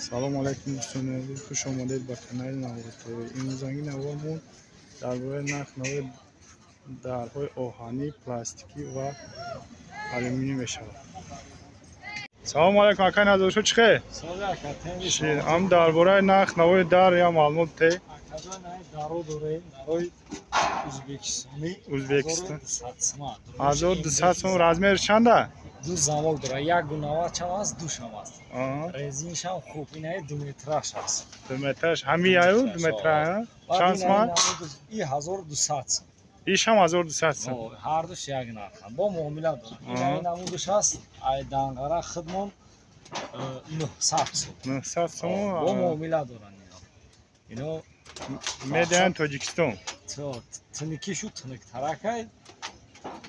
سلام علیکم دوستان خوش آمدید به کانال نوار تیوی. امروزی نوارمون درباره نرخ نوار درهای آهنی، پلاستیکی و آلومینی میشود. سلام علیکم اکا نازوشو چخه؟ سلام علیکم. ام درباره نرخ نوار در یا معلومات تی؟ اکا نه دارو دوره داروی ازبکستان 1200 سوم رزمیر چنده؟ دو زمال دوره یک گوناوا چم است دوشم است آه رزینش هم خوب اینه 2 مترش است 2 مترش همی آیو 2 متر چند سوم؟ این 1200 ایش هم 1200 سوم هر دوش یک نرخ با معامله داره این نمودش است ای دنگره خدمون 900 سوم 900 سوم با معامله دارن اینو میدن تاجیکستان تنکیشو تنک ترکای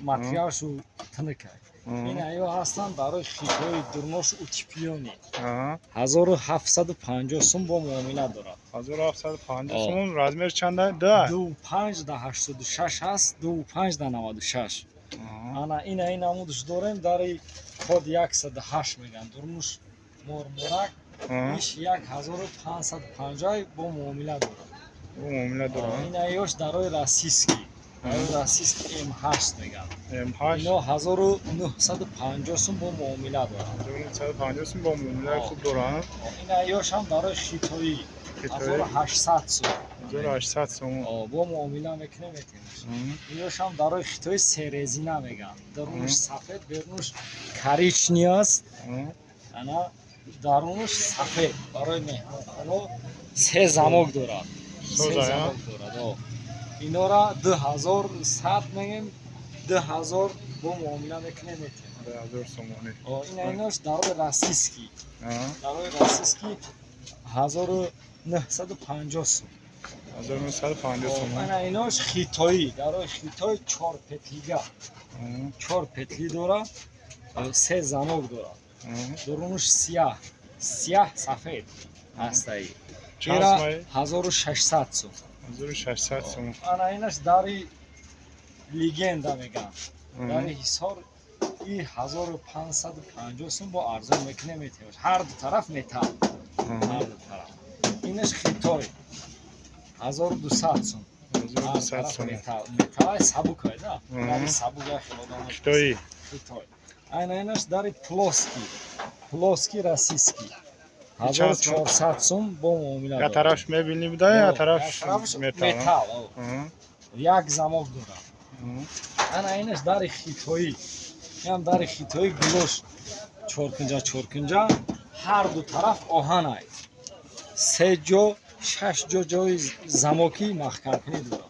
материалшо тнкай ин айо ҳастанд барои хитои дурнош утипиони 1750 сум бо муомила дорад 1750 сум размер чанда 25/86 ҳаст 25/96 ана ин намудаш дорем дари код 108 меган дурнуш мормурак иш 1550 бо муомила дорад ин айош дарои расиски расиски М8 меган ино 1950 сум бо муомила дорад 1950 сум бо муомила хуб дорад ин айош ҳам дарои хитои 1800 сум 1800 сум бо муомила мекунем инош ҳам дарои хитои серезина меган дарунуш сафед берунуш коричневый аст ана дарунуш сафед барои меҳмонхона се замок дорад инора 2100 мегем 2000 бо муомила мекунем 2000 сомони инош дарои расиски 1950 сум 1950 сум ана инош хитои дарои хитои 4 петлига 4 петли дора се замок дора дурунуш сияҳ сафед ҳастаи ира 1600 сум 1600 сум ана инаш дари легенда меган дари ҳисор и 1550 сум бо арзон мекунем метаваш ҳар ду тараф метал ҳар ду тараф инаш хитой 1200 сум 1200 сум метал сабукай да дари сабук я хелодам хитой ана инаш дари плоски расиски 1400 сум бо муомила я тарафш мебиним да я тарафш метал як замок дора ана инаш дари хитои ям дари хитои гулош чоркунҷа ҳар ду тараф оҳанай се ҷо 6 ҷо ҷои замоки махкаркунӣ дора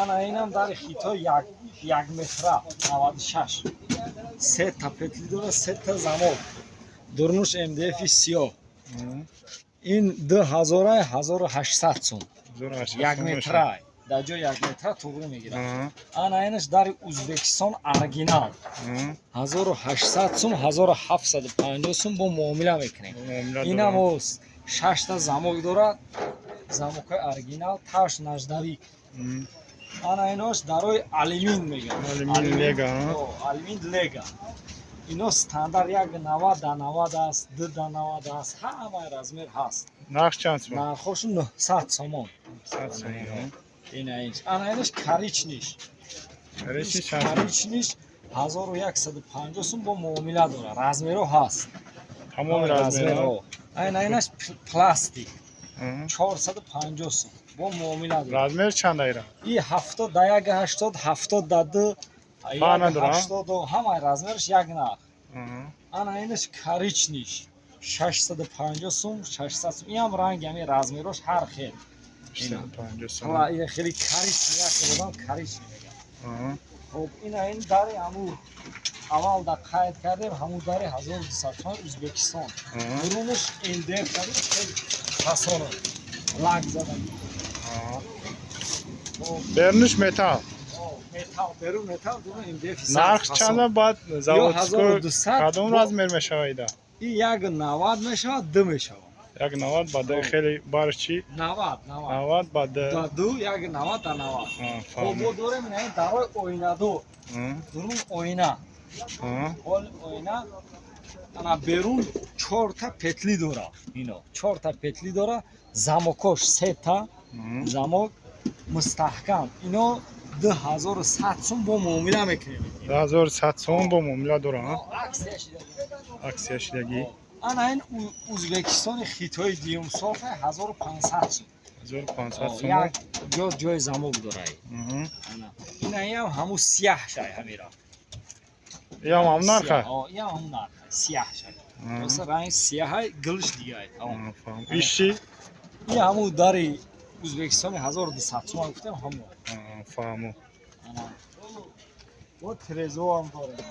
ана инам дари хитои 1 метра 96 се та петли дора се та замок дурнуш МДФи сиёҳ ин 1800 сум 1 метра дар ҷои 1 метра туғри мегирад ана инаш дари узбекистон оригинал 1800 сум 1750 сум бо муомила мекунем инам 6 та замок дорад замокҳои оригинал таш наждавик ана инош дарои алюмин меган алюмин лега ино стандарт 1/90 аст 2/90 аст ҳамаи размер ҳаст нарх чанд сум нархошу 900 сомон ана инаш коричнеш 1150 сум бо муомила дора размеро ҳаст тамоми размеро ана инаш пластик 450 сум бо муомила дора размер чанд айра и 70/80 70/2 ҳамаи размераш як нарх ана инаш коричнеш 650 сум 600 сум инам ранги ҳамин размерош ҳар хел 650 сум хеле коричневый як одам коричневый меган хоб ин дари амур аввал да қайд кардем ҳамун дари 1200 сум узбекистон бурунуш МДФ карид хеле фасоно лак зада бернуш метал берун метал дура МДФ нарх чанда баъд заводско кадом размер мешавад и 1/90 мешавад 2 мешавад 1/90 ба 2 хеле барш чи 90 ба 2 1/90 хоб мо дорем ин дарои оинадор дурун оина ҳол оина ана берун 4 та петли дора. Ино 4 та петли дора. Замокош 3 та замок мустаҳкам. Ино 2100 сум бо муомила мекунем. 2100 сом бо муомила дора. Аксияш Аксияш дагӣ ана ин Узбекистони хитои диюм софа 1500 сум. 1500 сом. Як ҷои замок дора. Ана ина ям ҳаму сияҳ шай ҳамира. Ям ҳам нарха. Ям ҳам нарха сияҳ шай. Оса ранг сияҳай гилш дигай. Фаҳм. Иши? И ҳаму дари Узбекистони 1200 сум гуфтам ҳаму. Фаҳмо. Ана. Бо трезо ҳам дорем.